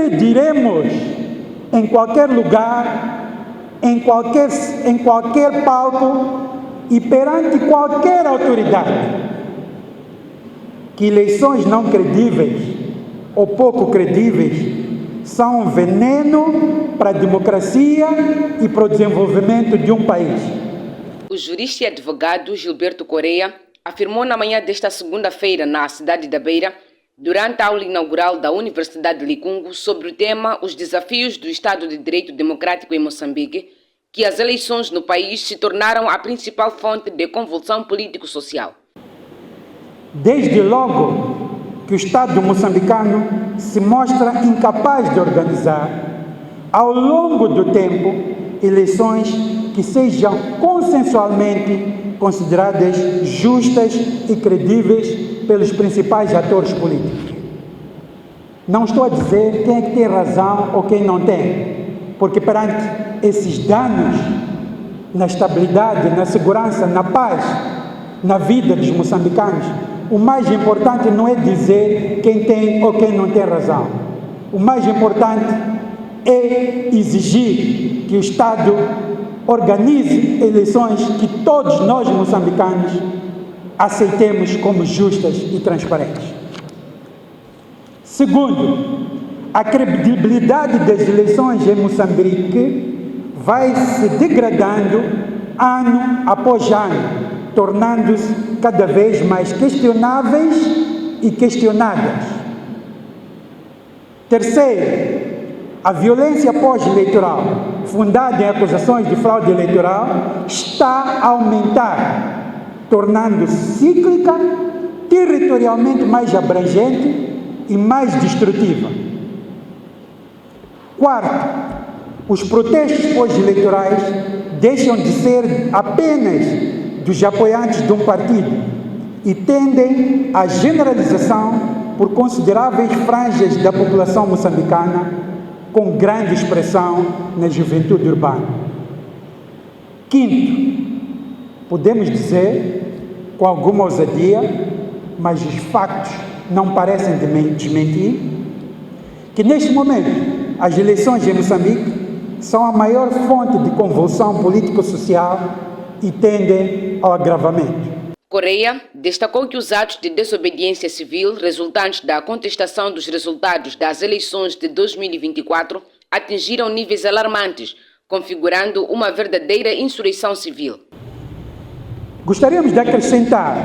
Sempre diremos, em qualquer lugar, em qualquer palco e perante qualquer autoridade, que eleições não credíveis ou pouco credíveis são um veneno para a democracia e para o desenvolvimento de um país. O jurista e advogado Gilberto Correia afirmou na manhã desta segunda-feira na cidade da Beira, durante a aula inaugural da Universidade de Licungo, sobre o tema Os desafios do Estado de Direito Democrático em Moçambique, que as eleições no país se tornaram a principal fonte de convulsão político-social. Desde logo que o Estado moçambicano se mostra incapaz de organizar, ao longo do tempo, eleições que sejam consensualmente consideradas justas e credíveis pelos principais atores políticos. Não estou a dizer quem é que tem razão ou quem não tem, porque perante esses danos na estabilidade, na segurança, na paz, na vida dos moçambicanos, o mais importante não é dizer quem tem ou quem não tem razão. O mais importante é exigir que o Estado organize eleições que todos nós moçambicanos aceitemos como justas e transparentes. Segundo, a credibilidade das eleições em Moçambique vai se degradando ano após ano, tornando-se cada vez mais questionáveis e questionadas. Terceiro, a violência pós-eleitoral, fundada em acusações de fraude eleitoral, está a aumentar, tornando-se cíclica, territorialmente mais abrangente e mais destrutiva. Quarto, os protestos pós-eleitorais deixam de ser apenas dos apoiantes de um partido e tendem à generalização por consideráveis franjas da população moçambicana, com grande expressão na juventude urbana. Quinto, podemos dizer, com alguma ousadia, mas os factos não parecem desmentir, que neste momento as eleições em Moçambique são a maior fonte de convulsão político-social e tendem ao agravamento. Correia destacou que os atos de desobediência civil resultantes da contestação dos resultados das eleições de 2024 atingiram níveis alarmantes, configurando uma verdadeira insurreição civil. Gostaríamos de acrescentar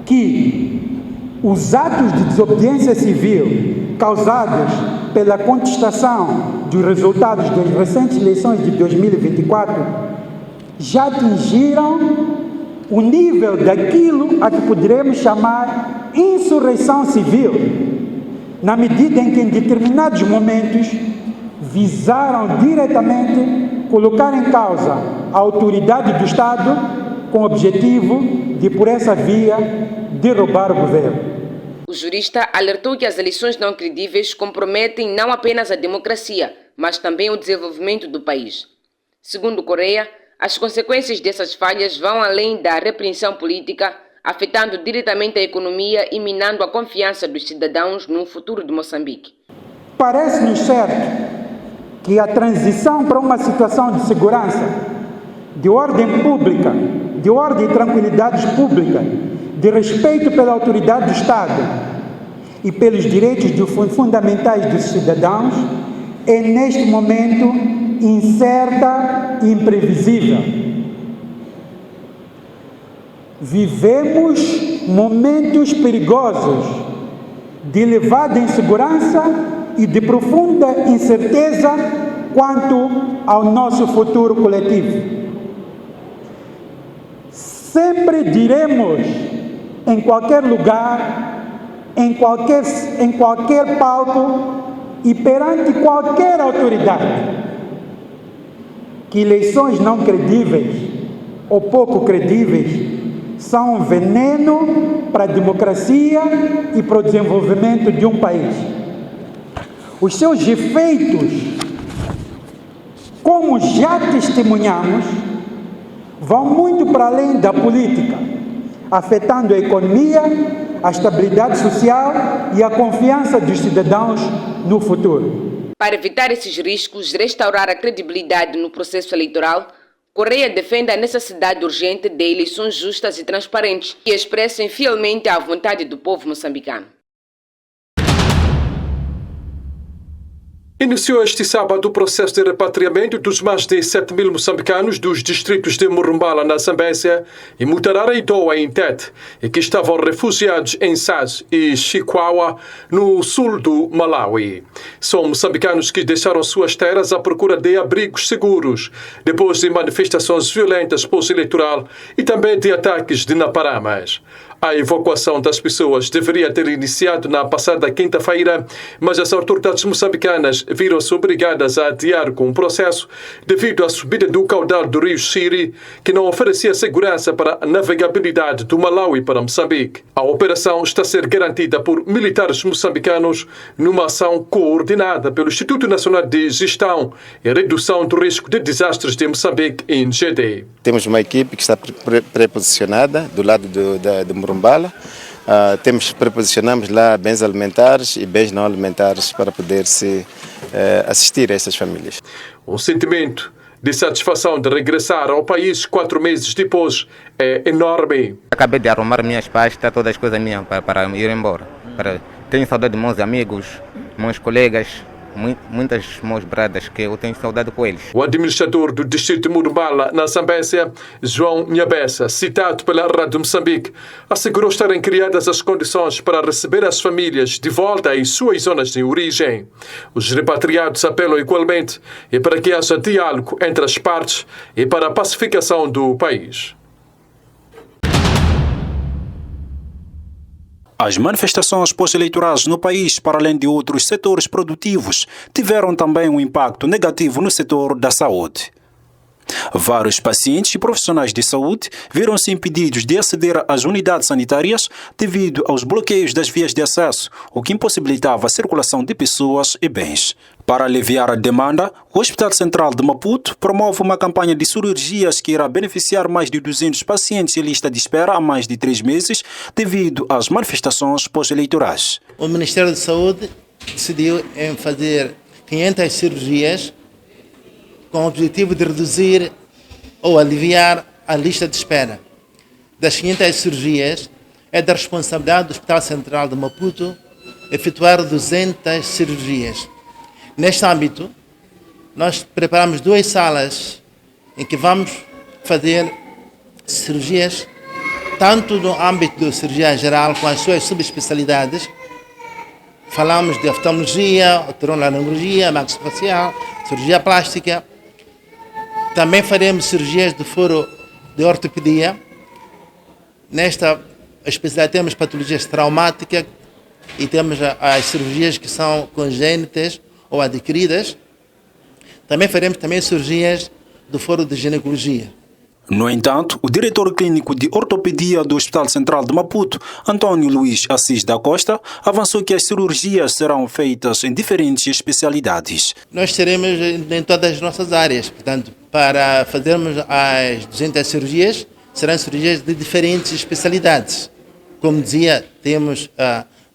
que os atos de desobediência civil causados pela contestação dos resultados das recentes eleições de 2024 já atingiram o nível daquilo a que poderemos chamar insurreição civil, na medida em que em determinados momentos visaram diretamente colocar em causa a autoridade do Estado com o objetivo de, por essa via, derrubar o governo. O jurista alertou que as eleições não credíveis comprometem não apenas a democracia, mas também o desenvolvimento do país. Segundo Correia, as consequências dessas falhas vão além da repreensão política, afetando diretamente a economia e minando a confiança dos cidadãos no futuro de Moçambique. Parece-nos certo que a transição para uma situação de segurança, de ordem pública, de ordem e tranquilidade pública, de respeito pela autoridade do Estado e pelos direitos fundamentais dos cidadãos, é neste momento incerta e imprevisível. Vivemos momentos perigosos de elevada insegurança e de profunda incerteza quanto ao nosso futuro coletivo. Sempre diremos, em qualquer lugar, em qualquer palco e perante qualquer autoridade, que eleições não credíveis ou pouco credíveis são um veneno para a democracia e para o desenvolvimento de um país. Os seus efeitos, como já testemunhamos, vão muito para além da política, afetando a economia, a estabilidade social e a confiança dos cidadãos no futuro. Para evitar esses riscos e restaurar a credibilidade no processo eleitoral, Correia defende a necessidade urgente de eleições justas e transparentes que expressem fielmente a vontade do povo moçambicano. Iniciou este sábado o processo de repatriamento dos mais de 7.000 moçambicanos dos distritos de Morumbala, na Zambésia, e Mutarara e Doa, em Tete, e que estavam refugiados em Saz e Chikwawa, no sul do Malawi. São moçambicanos que deixaram suas terras à procura de abrigos seguros, depois de manifestações violentas pós-eleitoral e também de ataques de Naparamas. A evacuação das pessoas deveria ter iniciado na passada quinta-feira, mas as autoridades moçambicanas viram-se obrigadas a adiar com o processo devido à subida do caudal do rio Shiri, que não oferecia segurança para a navegabilidade do Malawi para Moçambique. A operação está a ser garantida por militares moçambicanos numa ação coordenada pelo Instituto Nacional de Gestão e Redução do Risco de Desastres de Moçambique, INGD. Temos uma equipe que está preposicionada do lado de Morumbala. Preposicionamos lá bens alimentares e bens não alimentares para poder se assistir a essas famílias. O sentimento de satisfação de regressar ao país 4 meses depois é enorme. Acabei de arrumar minhas pastas, todas as coisas minhas para ir embora. Tenho saudade de meus amigos, meus colegas, muitas meus bradas que eu tenho saudade com eles. O administrador do distrito de Morumbala, na Zambésia, João Nhabessa, citado pela Rádio Moçambique, assegurou estarem criadas as condições para receber as famílias de volta às suas zonas de origem. Os repatriados apelam igualmente para que haja diálogo entre as partes e para a pacificação do país. As manifestações pós-eleitorais no país, para além de outros setores produtivos, tiveram também um impacto negativo no setor da saúde. Vários pacientes e profissionais de saúde viram-se impedidos de aceder às unidades sanitárias devido aos bloqueios das vias de acesso, o que impossibilitava a circulação de pessoas e bens. Para aliviar a demanda, o Hospital Central de Maputo promove uma campanha de cirurgias que irá beneficiar mais de 200 pacientes em lista de espera há mais de 3 meses devido às manifestações pós-eleitorais. O Ministério da Saúde decidiu em fazer 500 cirurgias com o objetivo de reduzir ou aliviar a lista de espera. Das 500 cirurgias, é da responsabilidade do Hospital Central de Maputo efetuar 200 cirurgias. Neste âmbito, nós preparamos 2 salas em que vamos fazer cirurgias, tanto no âmbito da cirurgia geral, com as suas subespecialidades. Falamos de oftalmologia, otorrinolaringologia, maxilofacial, cirurgia plástica. Também faremos cirurgias de foro de ortopedia. Nesta especialidade temos patologias traumáticas e temos as cirurgias que são congênitas ou adquiridas. Também faremos cirurgias do foro de ginecologia. No entanto, o diretor clínico de ortopedia do Hospital Central de Maputo, Antônio Luís Assis da Costa, avançou que as cirurgias serão feitas em diferentes especialidades. Nós teremos em todas as nossas áreas, portanto, para fazermos as 200 cirurgias, serão cirurgias de diferentes especialidades. Como dizia, temos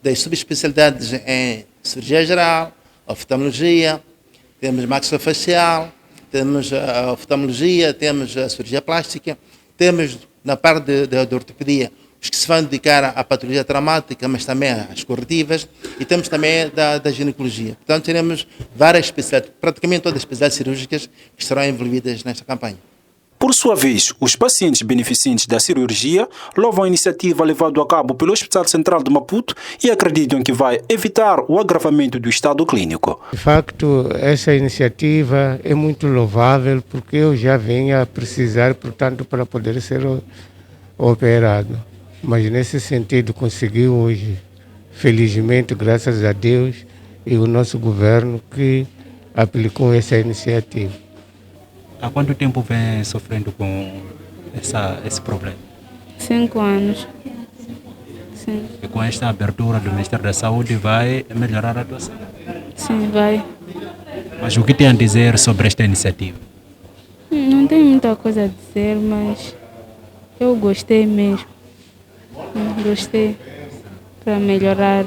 das subespecialidades em cirurgia geral, oftalmologia, temos maxilofacial, temos a oftalmologia, temos a cirurgia plástica, temos na parte de ortopedia os que se vão dedicar à patologia traumática, mas também às corretivas, e temos também da ginecologia. Portanto, teremos várias especialidades, praticamente todas as especialidades cirúrgicas que serão envolvidas nesta campanha. Por sua vez, os pacientes beneficientes da cirurgia louvam a iniciativa levada a cabo pelo Hospital Central de Maputo e acreditam que vai evitar o agravamento do estado clínico. De facto, essa iniciativa é muito louvável porque eu já venho a precisar, portanto, para poder ser operado. Mas nesse sentido conseguiu hoje, felizmente, graças a Deus e o nosso governo que aplicou essa iniciativa. Há quanto tempo vem sofrendo com esse problema? 5 anos. Sim. E com esta abertura do Ministério da Saúde vai melhorar a atuação? Sim, vai. Mas o que tem a dizer sobre esta iniciativa? Não tem muita coisa a dizer, mas eu gostei mesmo. Gostei para melhorar.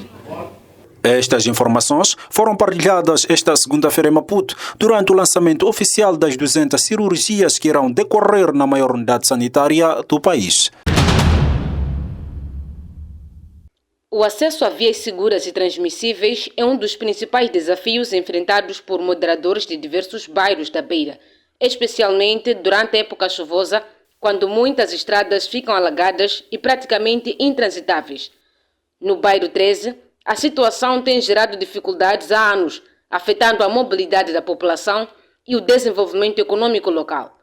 Estas informações foram partilhadas esta segunda-feira em Maputo, durante o lançamento oficial das 200 cirurgias que irão decorrer na maior unidade sanitária do país. O acesso a vias seguras e transmissíveis é um dos principais desafios enfrentados por moderadores de diversos bairros da Beira, especialmente durante a época chuvosa, quando muitas estradas ficam alagadas e praticamente intransitáveis. No bairro 13, a situação tem gerado dificuldades há anos, afetando a mobilidade da população e o desenvolvimento econômico local.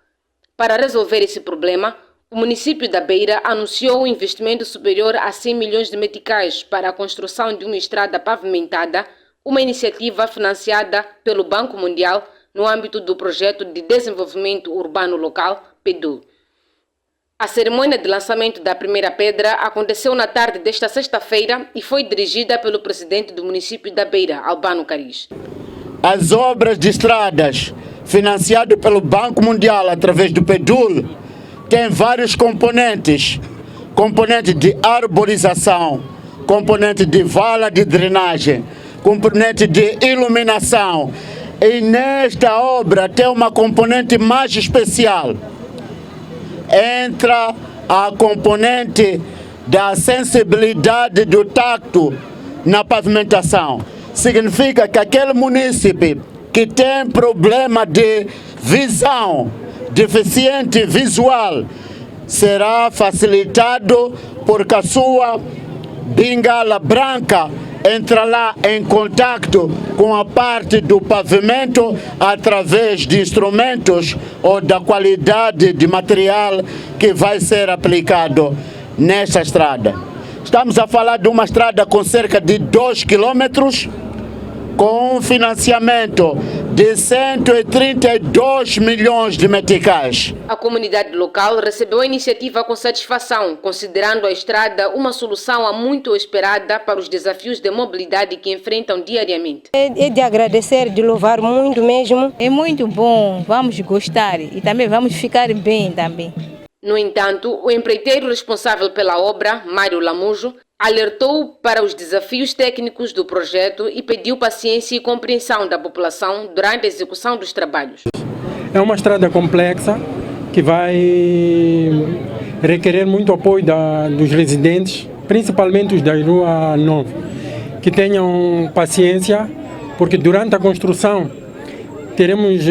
Para resolver esse problema, o município da Beira anunciou um investimento superior a 100 milhões de meticais para a construção de uma estrada pavimentada, uma iniciativa financiada pelo Banco Mundial no âmbito do Projeto de Desenvolvimento Urbano Local, PEDU. A cerimônia de lançamento da primeira pedra aconteceu na tarde desta sexta-feira e foi dirigida pelo presidente do município da Beira, Albano Caris. As obras de estradas financiadas pelo Banco Mundial através do PEDUL têm vários componentes. Componente de arborização, componente de vala de drenagem, componente de iluminação. E nesta obra tem uma componente mais especial. Entra a componente da sensibilidade do tacto na pavimentação. Significa que aquele município que tem problema de visão, deficiente visual, será facilitado porque a sua bengala branca entra lá em contato com a parte do pavimento através de instrumentos ou da qualidade de material que vai ser aplicado nesta estrada. Estamos a falar de uma estrada com cerca de 2 quilômetros, com um financiamento de 132 milhões de meticais. A comunidade local recebeu a iniciativa com satisfação, considerando a estrada uma solução há muito esperada para os desafios de mobilidade que enfrentam diariamente. É de agradecer, de louvar muito mesmo. É muito bom, vamos gostar e também vamos ficar bem também. No entanto, o empreiteiro responsável pela obra, Mário Lamujo, alertou para os desafios técnicos do projeto e pediu paciência e compreensão da população durante a execução dos trabalhos. É uma estrada complexa que vai requerer muito apoio dos residentes, principalmente os da Rua 9, que tenham paciência, porque durante a construção teremos,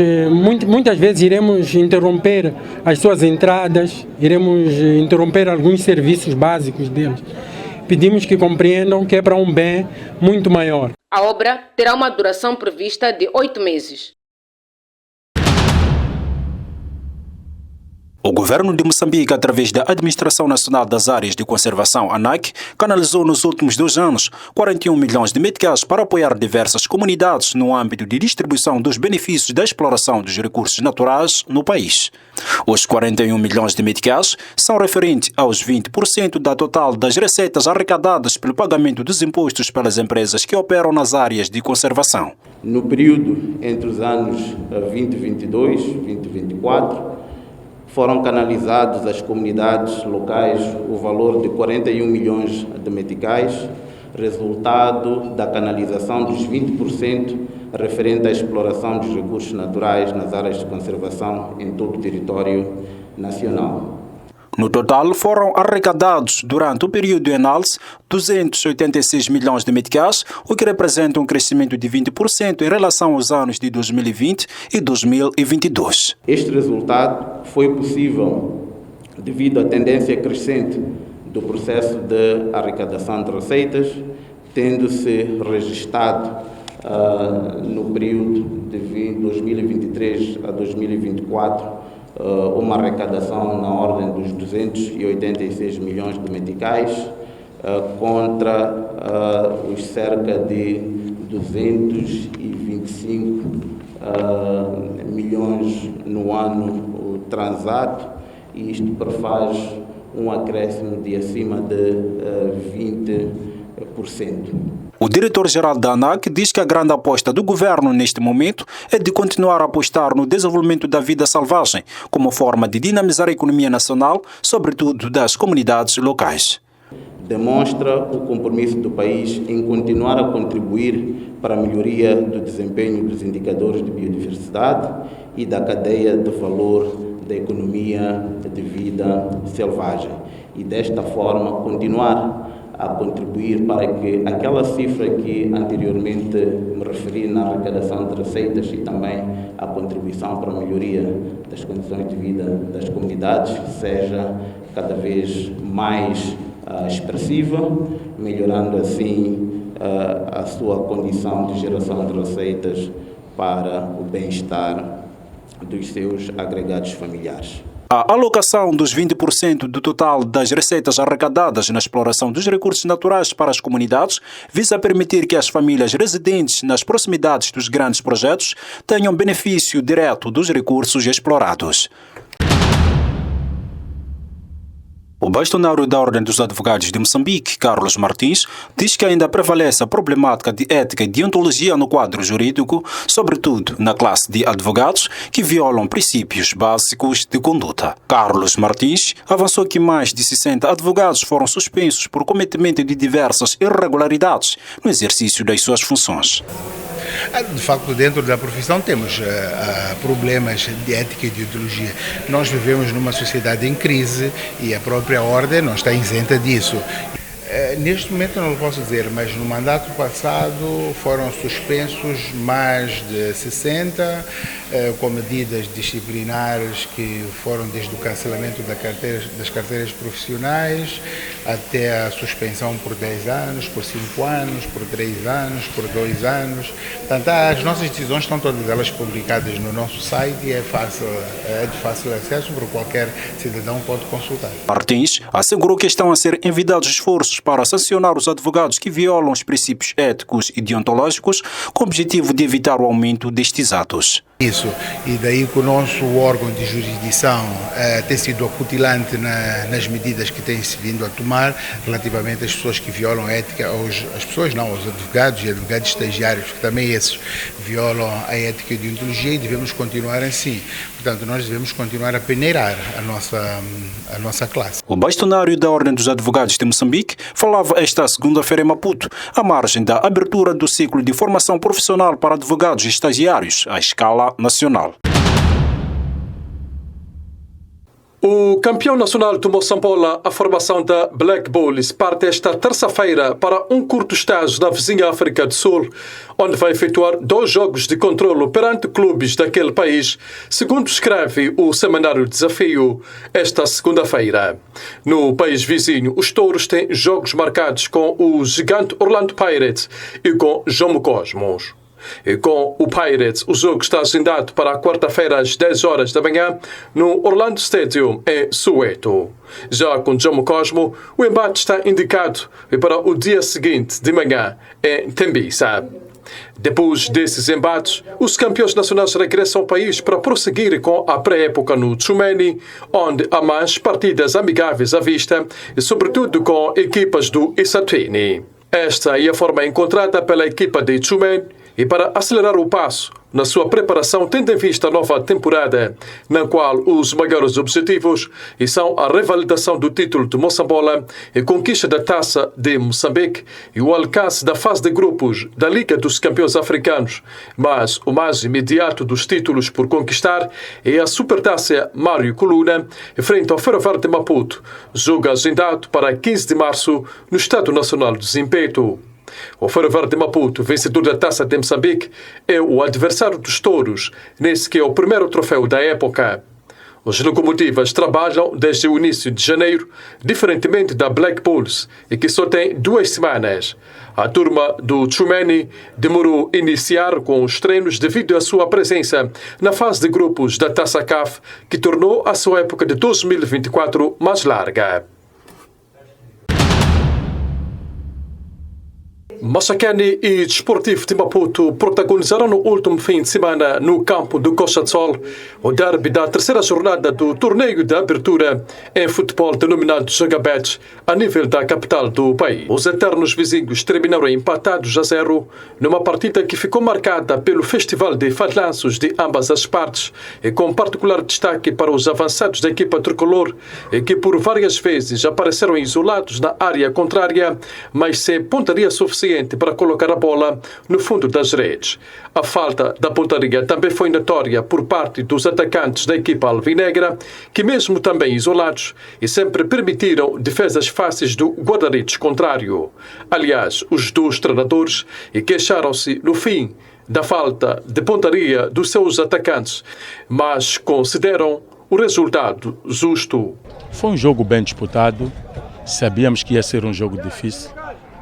muitas vezes iremos interromper as suas entradas, iremos interromper alguns serviços básicos deles. Pedimos que compreendam que é para um bem muito maior. A obra terá uma duração prevista de 8 meses. O governo de Moçambique, através da Administração Nacional das Áreas de Conservação, ANAC, canalizou nos últimos 2 anos 41 milhões de meticais para apoiar diversas comunidades no âmbito de distribuição dos benefícios da exploração dos recursos naturais no país. Os 41 milhões de meticais são referentes aos 20% da total das receitas arrecadadas pelo pagamento dos impostos pelas empresas que operam nas áreas de conservação. No período entre os anos 2022 e 2024, foram canalizados às comunidades locais o valor de 41 milhões de meticais, resultado da canalização dos 20% referente à exploração dos recursos naturais nas áreas de conservação em todo o território nacional. No total, foram arrecadados, durante o período de análise, 286 milhões de meticais, o que representa um crescimento de 20% em relação aos anos de 2020 e 2022. Este resultado foi possível devido à tendência crescente do processo de arrecadação de receitas, tendo-se registrado no período de 2023 a 2024 uma arrecadação na ordem dos 286 milhões de meticais contra os cerca de 225 milhões no ano transato, e isto prefaz um acréscimo de acima de 20%. O diretor-geral da ANAC diz que a grande aposta do governo neste momento é de continuar a apostar no desenvolvimento da vida selvagem como forma de dinamizar a economia nacional, sobretudo das comunidades locais. Demonstra o compromisso do país em continuar a contribuir para a melhoria do desempenho dos indicadores de biodiversidade e da cadeia de valor da economia de vida selvagem e, desta forma, continuar a contribuir para que aquela cifra que anteriormente me referi na arrecadação de receitas e também a contribuição para a melhoria das condições de vida das comunidades seja cada vez mais expressiva, melhorando assim a sua condição de geração de receitas para o bem-estar dos seus agregados familiares. A alocação dos 20% do total das receitas arrecadadas na exploração dos recursos naturais para as comunidades visa permitir que as famílias residentes nas proximidades dos grandes projetos tenham benefício direto dos recursos explorados. O bastonário da Ordem dos Advogados de Moçambique, Carlos Martins, diz que ainda prevalece a problemática de ética e deontologia no quadro jurídico, sobretudo na classe de advogados que violam princípios básicos de conduta. Carlos Martins avançou que mais de 60 advogados foram suspensos por cometimento de diversas irregularidades no exercício das suas funções. De facto, dentro da profissão temos problemas de ética e de ideologia. Nós vivemos numa sociedade em crise e a própria ordem não está isenta disso. Neste momento não posso dizer, mas no mandato passado foram suspensos mais de 60 com medidas disciplinares que foram desde o cancelamento das carteiras profissionais até a suspensão por 10 anos, por 5 anos, por 3 anos, por 2 anos. Portanto, as nossas decisões estão todas elas publicadas no nosso site e é de fácil acesso, por qualquer cidadão pode consultar. Martins assegurou que estão a ser envidados esforços para sancionar os advogados que violam os princípios éticos e deontológicos com o objetivo de evitar o aumento destes atos. Isso, e daí que o nosso órgão de jurisdição tem sido acutilante nas medidas que tem-se vindo a tomar relativamente às pessoas que violam a ética, aos advogados e advogados estagiários, que também esses violam a ética e a deontologia, e devemos continuar assim. Portanto, nós devemos continuar a peneirar a nossa classe. O bastonário da Ordem dos Advogados de Moçambique falava esta segunda-feira em Maputo, à margem da abertura do ciclo de formação profissional para advogados e estagiários à escala nacional. O campeão nacional de Moçambola, a formação da Black Bulls, parte esta terça-feira para um curto estágio na vizinha África do Sul, onde vai efetuar 2 jogos de controlo perante clubes daquele país, segundo escreve o semanário Desafio, esta segunda-feira. No país vizinho, os touros têm jogos marcados com o gigante Orlando Pirates e com Jomo Cosmos. E com o Pirates, o jogo está agendado para a quarta-feira às 10 horas da manhã no Orlando Stadium, em Soweto. Já com Jomo Cosmo, o embate está indicado para o dia seguinte de manhã, em Tembisa. Depois desses embates, os campeões nacionais regressam ao país para prosseguir com a pré-época no Tchumeni, onde há mais partidas amigáveis à vista, e sobretudo com equipas do Eswatini. Esta é a forma encontrada pela equipa de Tchumeni e para acelerar o passo na sua preparação, tendo em vista a nova temporada, na qual os maiores objetivos são a revalidação do título de Moçambola e conquista da Taça de Moçambique e o alcance da fase de grupos da Liga dos Campeões Africanos. Mas o mais imediato dos títulos por conquistar é a Supertaça Mário Coluna, frente ao Ferroviário de Maputo, jogo agendado para 15 de março no Estádio Nacional de Zimpeto. O Ferroviário de Maputo, vencedor da Taça de Moçambique, é o adversário dos touros, nesse que é o primeiro troféu da época. Os locomotivas trabalham desde o início de janeiro, diferentemente da Black Bulls, e que só tem 2 semanas. A turma do Tchumeni demorou a iniciar com os treinos devido à sua presença na fase de grupos da Taça CAF, que tornou a sua época de 2024 mais larga. Massacane e Desportivo de Maputo protagonizaram no último fim de semana no campo do Costa de Sol o derby da terceira jornada do torneio de abertura em futebol denominado Jogabet a nível da capital do país. Os eternos vizinhos terminaram empatados a 0 numa partida que ficou marcada pelo festival de falhanços de ambas as partes e com particular destaque para os avançados da equipa tricolor que por várias vezes apareceram isolados na área contrária, mas sem pontaria suficiente para colocar a bola no fundo das redes. A falta da pontaria também foi notória por parte dos atacantes da equipa alvinegra, que mesmo também isolados e sempre permitiram defesas fáceis do guarda-redes contrário. Aliás, os dois treinadores queixaram-se no fim da falta de pontaria dos seus atacantes, mas consideram o resultado justo. Foi um jogo bem disputado, sabíamos que ia ser um jogo difícil,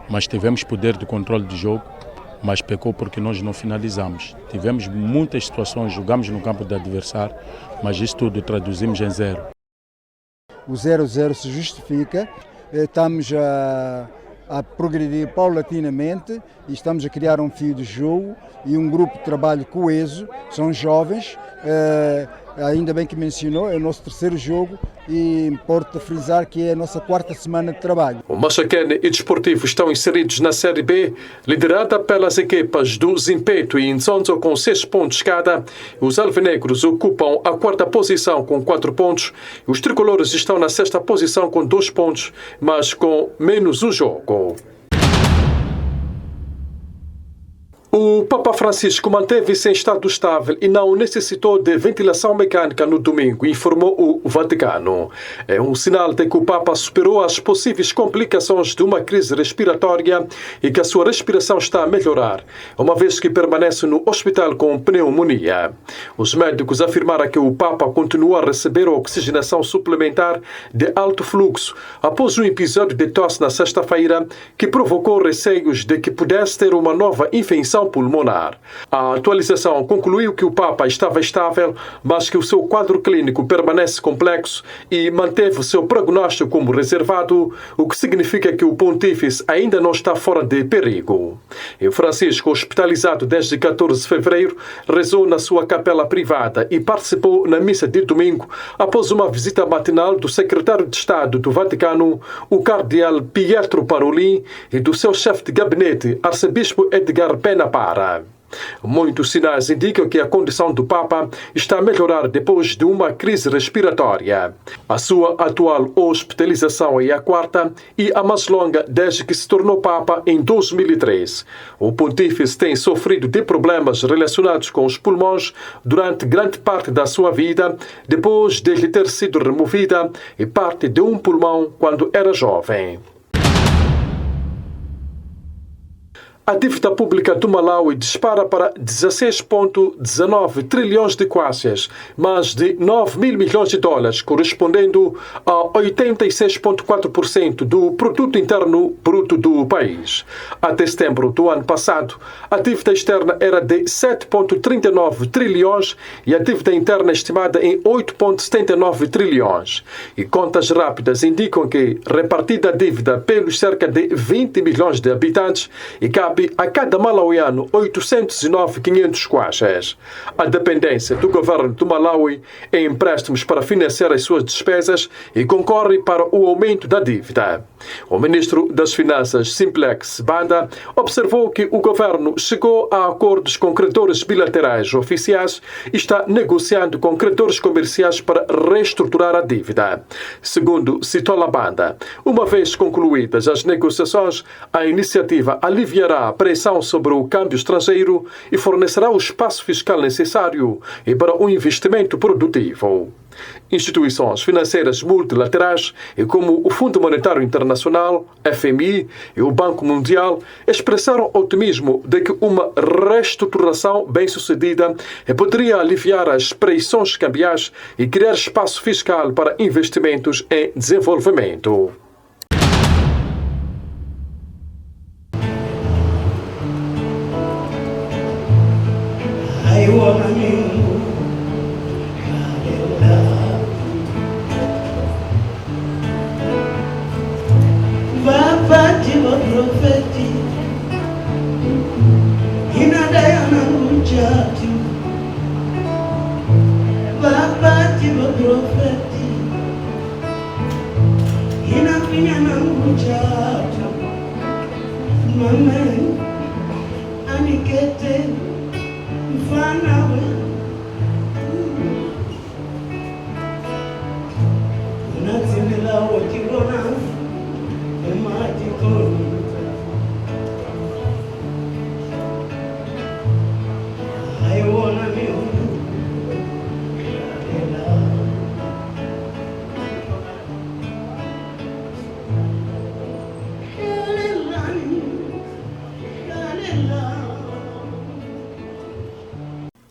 mas tivemos poder de controle do jogo, mas pecou porque nós não finalizamos. Tivemos muitas situações, jogamos no campo do adversário, mas isso tudo traduzimos em 0. O 0-0 se justifica, estamos a progredir paulatinamente e estamos a criar um fio de jogo e um grupo de trabalho coeso, são jovens, ainda bem que mencionou, é o nosso terceiro jogo e importa frisar que é a nossa quarta semana de trabalho. O Massacane e Desportivo estão inseridos na Série B, liderada pelas equipas do Zimpeto e Nzonzo com 6 pontos cada. Os alvinegros ocupam a quarta posição com 4 pontos. Os tricolores estão na sexta posição com 2 pontos, mas com menos um jogo. O Papa Francisco manteve-se em estado estável e não necessitou de ventilação mecânica no domingo, informou o Vaticano. É um sinal de que o Papa superou as possíveis complicações de uma crise respiratória e que a sua respiração está a melhorar, uma vez que permanece no hospital com pneumonia. Os médicos afirmaram que o Papa continua a receber oxigenação suplementar de alto fluxo após um episódio de tosse na sexta-feira que provocou receios de que pudesse ter uma nova infecção pulmonar. A atualização concluiu que o Papa estava estável, mas que o seu quadro clínico permanece complexo e manteve o seu prognóstico como reservado, o que significa que o pontífice ainda não está fora de perigo. E Francisco, hospitalizado desde 14 de fevereiro, rezou na sua capela privada e participou na missa de domingo após uma visita matinal do secretário de Estado do Vaticano, o cardeal Pietro Parolin, e do seu chefe de gabinete, arcebispo Edgar Pena Para. Muitos sinais indicam que a condição do Papa está a melhorar depois de uma crise respiratória. A sua atual hospitalização é a quarta e a mais longa desde que se tornou Papa em 2003. O pontífice tem sofrido de problemas relacionados com os pulmões durante grande parte da sua vida, depois de lhe ter sido removida e parte de um pulmão quando era jovem. A dívida pública do Malawi dispara para 16,19 trilhões de kwaces, mais de 9 mil milhões de dólares, correspondendo a 86,4% do produto interno bruto do país. Até setembro do ano passado, a dívida externa era de 7,39 trilhões e a dívida interna estimada em 8,79 trilhões. E contas rápidas indicam que, repartida a dívida pelos cerca de 20 milhões de habitantes, e cabe a cada malauiano 809.500 kwaces. A dependência do governo do Malawi em empréstimos para financiar as suas despesas e concorre para o aumento da dívida. O ministro das Finanças, Simplex Banda, observou que o governo chegou a acordos com credores bilaterais oficiais e está negociando com credores comerciais para reestruturar a dívida. Segundo citou a Banda, uma vez concluídas as negociações, a iniciativa aliviará a pressão sobre o câmbio estrangeiro e fornecerá o espaço fiscal necessário e para um investimento produtivo. Instituições financeiras multilaterais, como o Fundo Monetário Internacional, FMI e o Banco Mundial, expressaram otimismo de que uma reestruturação bem-sucedida poderia aliviar as pressões cambiais e criar espaço fiscal para investimentos em desenvolvimento.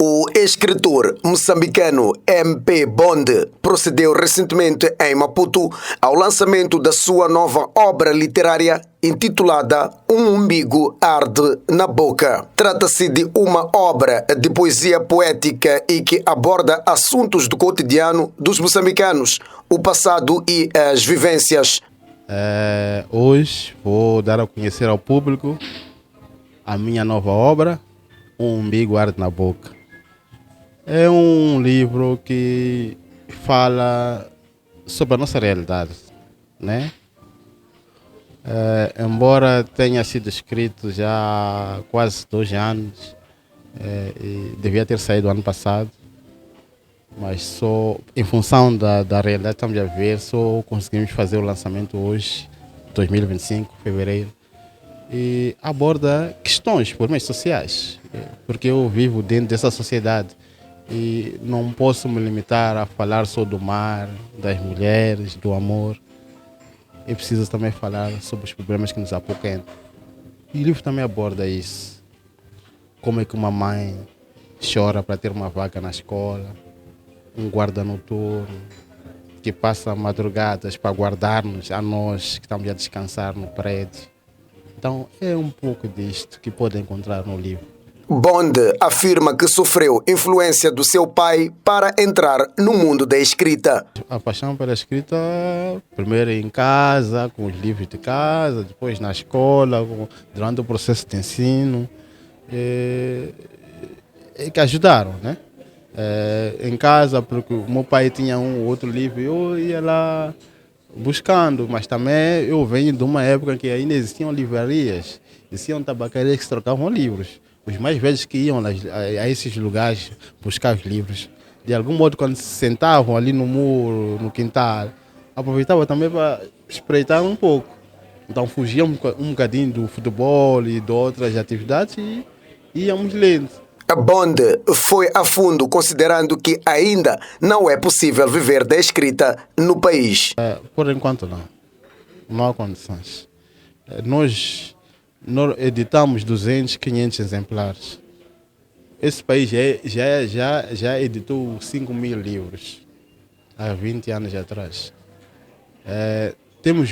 O escritor moçambicano MP Bonde procedeu recentemente em Maputo ao lançamento da sua nova obra literária intitulada Um Umbigo Arde na Boca. Trata-se de uma obra de poesia poética e que aborda assuntos do cotidiano dos moçambicanos, o passado e as vivências. Hoje vou dar a conhecer ao público a minha nova obra, Um Umbigo Arde na Boca. É um livro que fala sobre a nossa realidade, né? Embora tenha sido escrito já há quase 2 anos, e devia ter saído ano passado, mas só em função da realidade que estamos a ver, só conseguimos fazer o lançamento hoje, 2025, fevereiro, e aborda questões, problemas sociais, porque eu vivo dentro dessa sociedade. E não posso me limitar a falar só do mar, das mulheres, do amor. É preciso também falar sobre os problemas que nos apoquentam. E o livro também aborda isso. Como é que uma mãe chora para ter uma vaga na escola, um guarda noturno que passa madrugadas para guardar-nos a nós que estamos a descansar no prédio. Então é um pouco disto que pode encontrar no livro. Bonde afirma que sofreu influência do seu pai para entrar no mundo da escrita. A paixão pela escrita, primeiro em casa, com os livros de casa, depois na escola, durante o processo de ensino, que ajudaram, né? Em casa, porque o meu pai tinha um ou outro livro, eu ia lá buscando, mas também eu venho de uma época que ainda existiam livrarias, existiam tabacarias que trocavam livros. Os mais velhos que iam a esses lugares buscar os livros, de algum modo, quando se sentavam ali no muro, no quintal, aproveitavam também para espreitar um pouco. Então fugiam um bocadinho do futebol e de outras atividades e íamos lendo. A Bonde foi a fundo, considerando que ainda não é possível viver da escrita no país. Por enquanto não. Não há condições. Nós editamos 200, 500 exemplares. Esse país já editou 5.000 livros há 20 anos atrás. Temos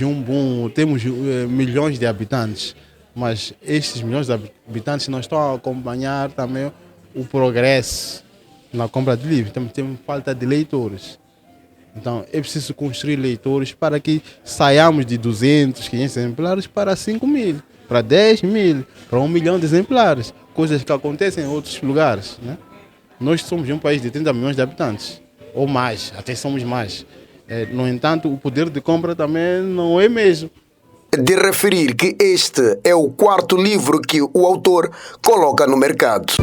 milhões de habitantes, mas esses milhões de habitantes não estão a acompanhar também o progresso na compra de livros. Temos falta de leitores. Então é preciso construir leitores para que saiamos de 200, 500 exemplares para 5.000. Para 10.000, para 1 milhão de exemplares, coisas que acontecem em outros lugares, né? Nós somos um país de 30 milhões de habitantes, ou mais, até somos mais. No entanto, o poder de compra também não é mesmo. De referir que este é o 4º livro que o autor coloca no mercado.